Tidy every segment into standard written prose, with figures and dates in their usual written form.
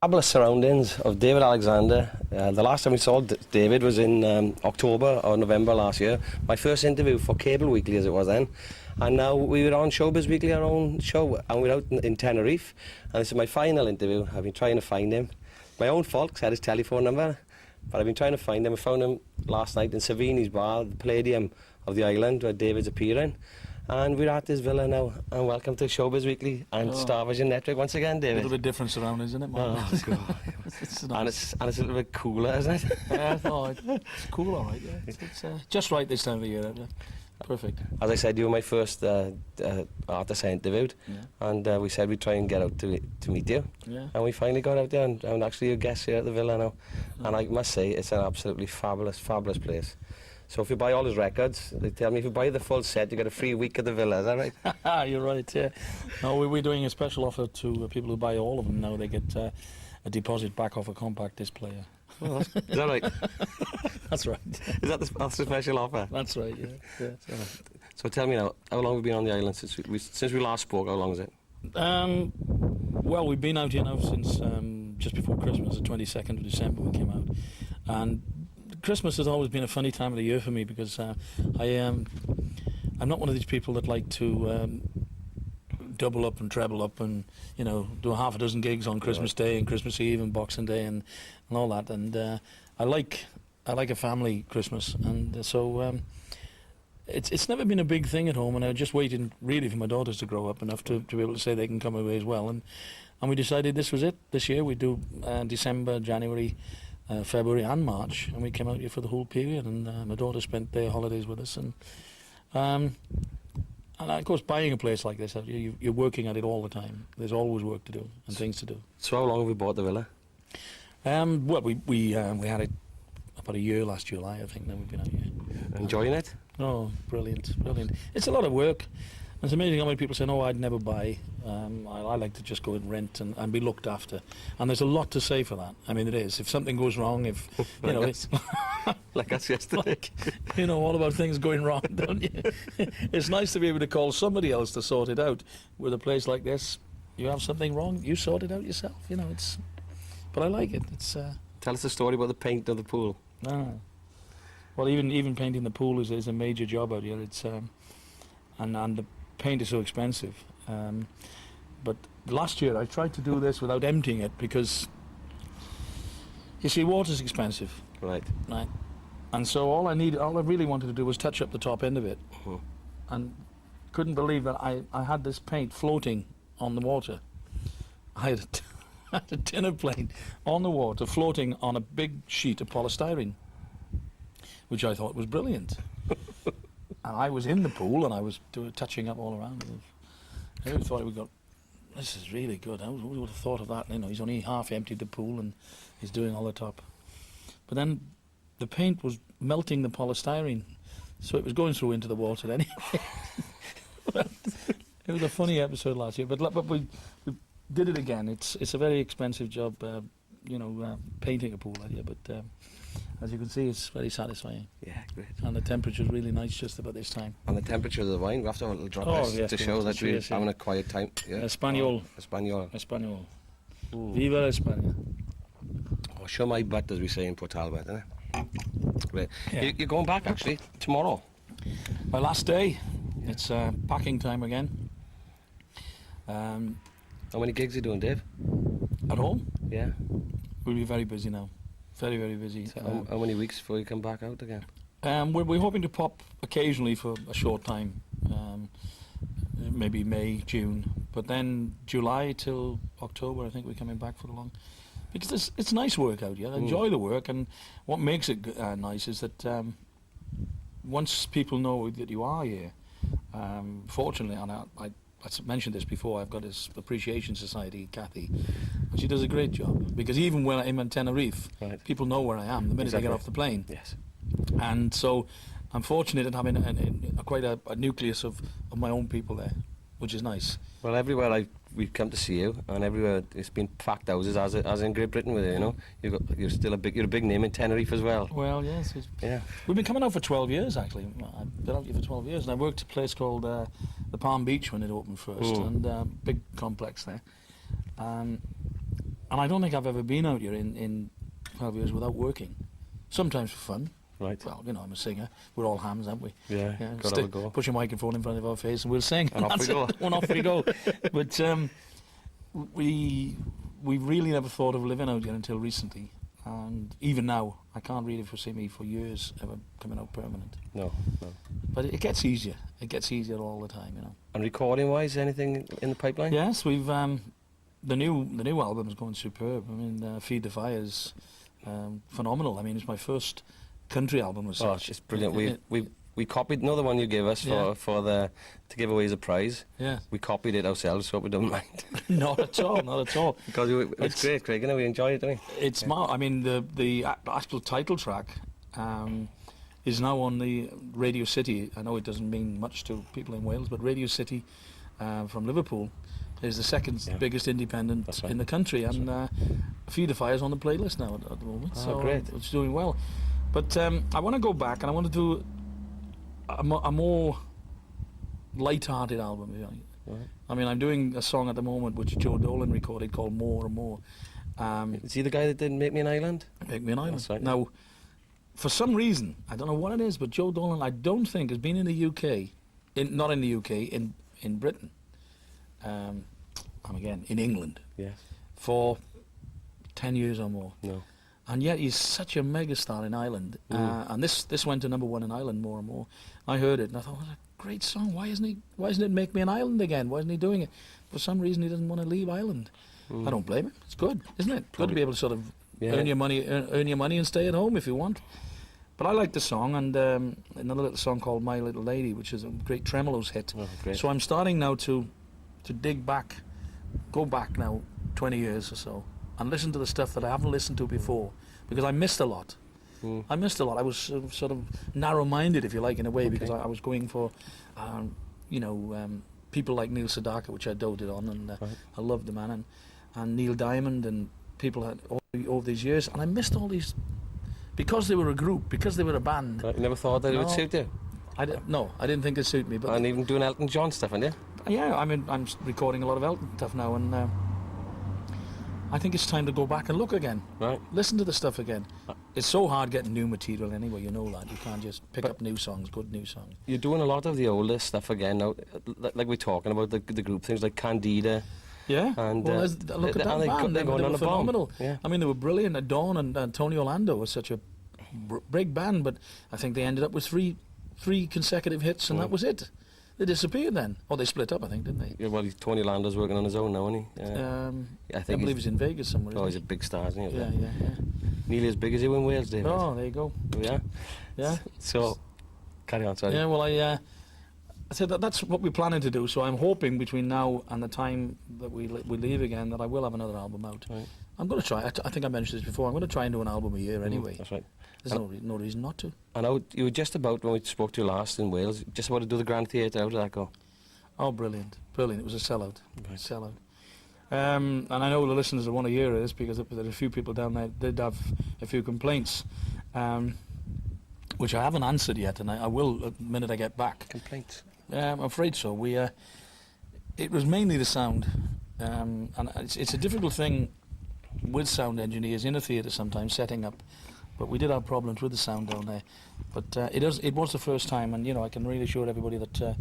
Fabulous surroundings of David Alexander. The last time we saw David was in October or November last year. My first interview for Cable Weekly, as it was then. And now we were on Showbiz Weekly, our own show, and we're out in Tenerife. And this is my final interview. I've been trying to find him. My own fault, 'cause I had his telephone number. But I've been trying to find him. I found him last night in Savini's bar, the Palladium of the island, where David's appearing. And we're at this villa now, and welcome to Showbiz Weekly and Starvision Network once again, David. A little bit different surroundings, isn't it, Mark? Oh, God. It's and nice. it's a little bit cooler, isn't it? Yeah, no, it's cool, all right, yeah. It's just right this time of the year, yeah. Perfect. As I said, you were my first artist I interviewed, and we said we'd try and get out to meet you. Yeah. And we finally got out there, and I'm actually a guest here at the villa now. And I must say, it's an absolutely fabulous, fabulous place. So if you buy all his records, they tell me if you buy the full set, you get a free week at the villa, is that right? You're right, yeah. No, we're doing a special offer to people who buy all of them now. They get a deposit back off a compact disc player. Oh, is that right? That's right. Is that that's the special offer? That's right, yeah. So tell me now, how long have we been on the island since we last spoke? How long is it? Well, we've been out here now since just before Christmas, the 22nd of December we came out. And Christmas has always been a funny time of the year for me because I'm not one of these people that like to double up and treble up and, you know, do half a dozen gigs on Christmas Day and Christmas Eve and Boxing Day and all that. And I like a family Christmas, and so it's never been a big thing at home, and I'm just waiting really for my daughters to grow up enough to be able to say they can come away as well. And we decided this was it. This year we do December, January, February and March, and we came out here for the whole period, and my daughter spent their holidays with us, and of course buying a place like this, you're working at it all the time. There's always work to do and things to do. So how long have we bought the villa? Well, we had it about a year last July, I think. Now we've been out here. Enjoying it? Oh, brilliant, brilliant. It's a lot of work. It's amazing how many people say, no, I'd never buy. I like to just go and rent and be looked after. And there's a lot to say for that. I mean, it is. If something goes wrong, if, you know, it's... like us yesterday. You know all about things going wrong, don't you? It's nice to be able to call somebody else to sort it out. With a place like this, you have something wrong, you sort it out yourself. You know, it's... But I like it. It's... Tell us the story about the paint of the pool. Well, even painting the pool is a major job out here. It's and the paint is so expensive. But last year I tried to do this without emptying it because you see, water's expensive. Right. Right. And so all I really wanted to do was touch up the top end of it, and couldn't believe that I had this paint floating on the water. I had a dinner plate on the water floating on a big sheet of polystyrene, which I thought was brilliant. And I was in the pool and I was touching up all around. I thought this is really good. Who would have thought of that? You know, he's only half emptied the pool and he's doing all the top. But then the paint was melting the polystyrene, so it was going through into the water anyway. It was a funny episode last year, but we did it again. It's a very expensive job, you know, painting a pool out here, but as you can see, it's very satisfying. Yeah, great. And the temperature's really nice just about this time. And the temperature of the wine, we have to have a little drop to show that we're having a quiet time. Yeah. Español. Español. Viva España. Oh, show my butt, as we say in Port Talbot, isn't it? Great. Yeah. You're going back, actually, tomorrow. My last day. Yeah. It's packing time again. How many gigs are you doing, Dave? At home? Yeah. We'll be very busy now. Very, very busy. So how many weeks before you come back out again? We're hoping to pop occasionally for a short time, maybe May, June, but then July till October I think we're coming back for the long, because it's nice work out here. I enjoy the work, and what makes it nice is that once people know that you are here, fortunately, and I mentioned this before, I've got this appreciation society, Kathy, and she does a great job, because even when I'm in Tenerife, people know where I am the minute I get off the plane. Yes. And so I'm fortunate in having quite a nucleus of my own people there, which is nice. Well, everywhere we've come to see you, and everywhere it's been packed houses, as in Great Britain with you, you know. You're a big name in Tenerife as well. Well, yes. Yeah. We've been coming out for 12 years, actually. I've been out here for 12 years, and I worked at a place called the Palm Beach when it opened first, and big complex there. I don't think I've ever been out here in 12 years without working. Sometimes for fun. Right. Well, you know, I'm a singer. We're all hams, aren't we? Yeah, got to have a go. Push a microphone in front of our face and we'll sing. And off we go. And off we go. But we really never thought of living out here until recently. And even now, I can't really foresee me for years ever coming out permanent. No. But it gets easier. It gets easier all the time, you know. And recording-wise, anything in the pipeline? Yes, we've the new album is going superb. I mean, Feed the Fire is phenomenal. I mean, it's my first country album as such. It's brilliant. We copied another one you gave us to give away as a prize. Yeah. We copied it ourselves, so we don't mind. Not at all. Because it's great, Craig. You know, we enjoy it, don't we? It's I mean, the actual title track is now on the Radio City. I know it doesn't mean much to people in Wales, but Radio City from Liverpool is the second biggest independent in the country, and Feed the Fire's on the playlist now at the moment. Oh, so great. It's doing well. But I want to go back and I want to do a more light-hearted album. Right. I mean, I'm doing a song at the moment which Joe Dolan recorded called More and More. Is he the guy that did Make Me an Island? Make Me an Island. That's right. Now, for some reason, I don't know what it is, but Joe Dolan, I don't think, has been in the UK, not in the UK, in Britain, and again, in England, Yes. for 10 years or more. No. And yet he's such a megastar in Ireland. And this went to #1 in Ireland, More and More. I heard it and I thought, what a great song. Why isn't it Make Me an Island again? Why isn't he doing it? For some reason he doesn't want to leave Ireland. I don't blame him. It's good, isn't it? Good to be able to sort of earn your money and stay at home if you want. But I like the song, and another little song called My Little Lady, which is a great Tremolos hit. Oh, great. So I'm starting now to dig back, go back now 20 years or so, and listen to the stuff that I haven't listened to before, because I missed a lot. I missed a lot. I was sort of narrow-minded, if you like, in a way, because I was going for, people like Neil Sedaka, which I doted on, and I loved the man, and Neil Diamond, and people had all these years, and I missed all these, because they were a group, because they were a band. Right, you never thought that it would suit you? I didn't think it suited me. But and even doing Elton John stuff, aren't you? Yeah, I mean, I'm recording a lot of Elton stuff now, and I think it's time to go back and look again. Right. Listen to the stuff again. It's so hard getting new material anyway, you know that. You can't just pick up new songs, good new songs. You're doing a lot of the older stuff again now, like we're talking about the group things like Candida. Yeah, and well, look at that band. They were phenomenal. Yeah. I mean, they were brilliant. Dawn and Tony Orlando was such a big band, but I think they ended up with three consecutive hits, and that was it. They disappeared then. Or they split up, I think, didn't they? Yeah, well, Tony Orlando's working on his own now, isn't he? I believe he's in Vegas somewhere. Oh, he's a big star, isn't he? Yeah. Nearly as big as you in Wales, David. Oh, there you go. Yeah. So, carry on, sorry. Yeah, well, I said that's what we're planning to do. So I'm hoping between now and the time that we leave again that I will have another album out. Right. I'm going to try. I think I mentioned this before. I'm going to try and do an album a year anyway. That's right. There's no reason not to. I know you were just about, when we spoke to you last in Wales, just about to do the Grand Theatre. How did that go? Oh, brilliant. It was a sellout. Right. Sellout. And I know the listeners will want to hear this, because there are a few people down there did have a few complaints, which I haven't answered yet, and I will the minute I get back. Complaints? I'm afraid so. It was mainly the sound, and it's a difficult thing with sound engineers in a theatre sometimes, setting up. But we did have problems with the sound down there. But it was the first time, and I can really assure everybody that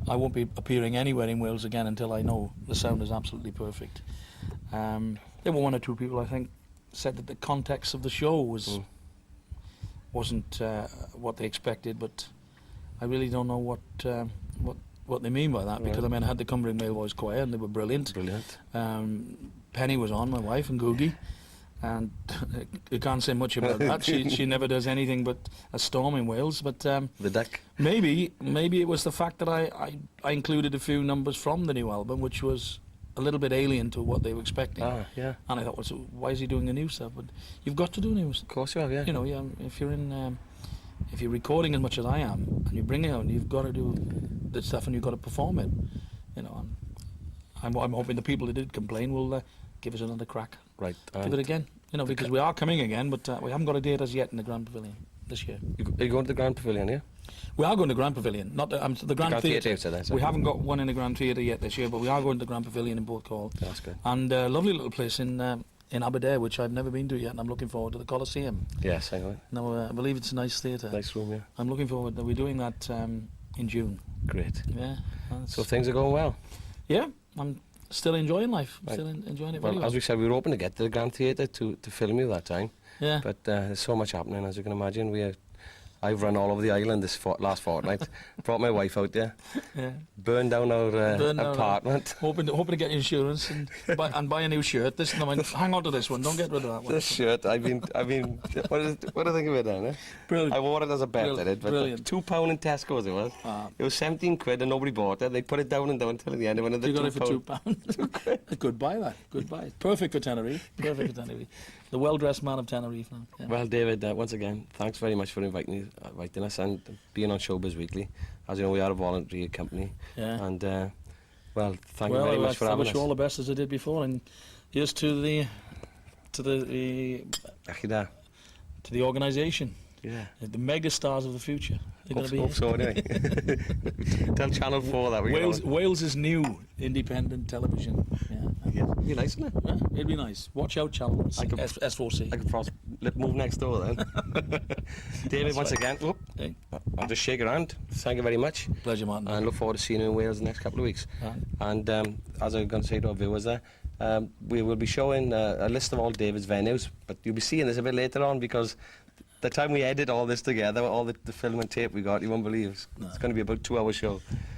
I won't be appearing anywhere in Wales again until I know the sound is absolutely perfect. There were one or two people, I think, said that the context of the show wasn't what they expected, but I really don't know what they mean by that, because I mean, I had the Cumbrian Male Voice Choir and they were brilliant. Penny was on, my wife, and Googie. And you can't say much about that. She never does anything but a storm in Wales. But the deck. Maybe it was the fact that I included a few numbers from the new album, which was a little bit alien to what they were expecting. Yeah. And I thought, well, so why is he doing the new stuff? But you've got to do news. Of course you have, yeah. If you're recording as much as I am, and you bring it out, you've got to do the stuff, and you've got to perform it. I'm hoping the people that did complain will give us another crack. Right. Give it again. Because we are coming again, but we haven't got a date as yet in the Grand Pavilion this year. Are you going to the Grand Pavilion, yeah? We are going to the Grand Pavilion, not the Grand Theatre. We haven't got one in the Grand Theatre yet this year, but we are going to the Grand Pavilion in Porthcawl. That's good. And a lovely little place in in Aberdeen, which I've never been to yet, and I'm looking forward to the Coliseum. Yes, I know it. Now, I believe it's a nice theatre. Nice room, yeah. I'm looking forward that we're doing that in June. Great. Yeah. So things are going well. Yeah, I'm still enjoying life. Right. Still enjoying it very well. As we said, we were hoping to get to the Grand Theatre to film you that time. Yeah. But there's so much happening, as you can imagine. I've run all over the island this last fortnight. Brought my wife out there. Yeah. Burned down our apartment. Hoping to get insurance and buy a new shirt. This, I mean, hang on to this one. Don't get rid of that one. This shirt, I've been. What do you think of it, then? Eh? Brilliant. I wore it as a bet, did it? But Brilliant. £2 in Tesco's it was. It was 17 quid and nobody bought it. They put it down and down until the end. It went at the You got it for £2. £2. Good buy that. Good buy. Perfect for Tenerife. Perfect for Tenerife. The well-dressed man of Tenerife now. Yeah. Well, David, once again, thanks very much for inviting us and being on Showbiz Weekly. As you know, we are a voluntary company. Yeah. And, thank you very much for having us. I wish you all the best as I did before. And here's to the organisation. Yeah. The mega stars of the future. Hope so, anyway. Tell Channel 4 that. Wales is new independent television. Yeah. It'd be nice, wouldn't it? Yeah, it'd be nice. Watch out, Channel S4C. I could perhaps move next door then. David, once again, Hey. I'll just shake your hand. Thank you very much. Pleasure, Martin. And look forward to seeing you in Wales the next couple of weeks. Right. And as I was going to say to our viewers there, we will be showing a list of all David's venues, but you'll be seeing this a bit later on because the time we edit all this together, all the film and tape we got, you won't believe. It's going to be about a 2-hour show.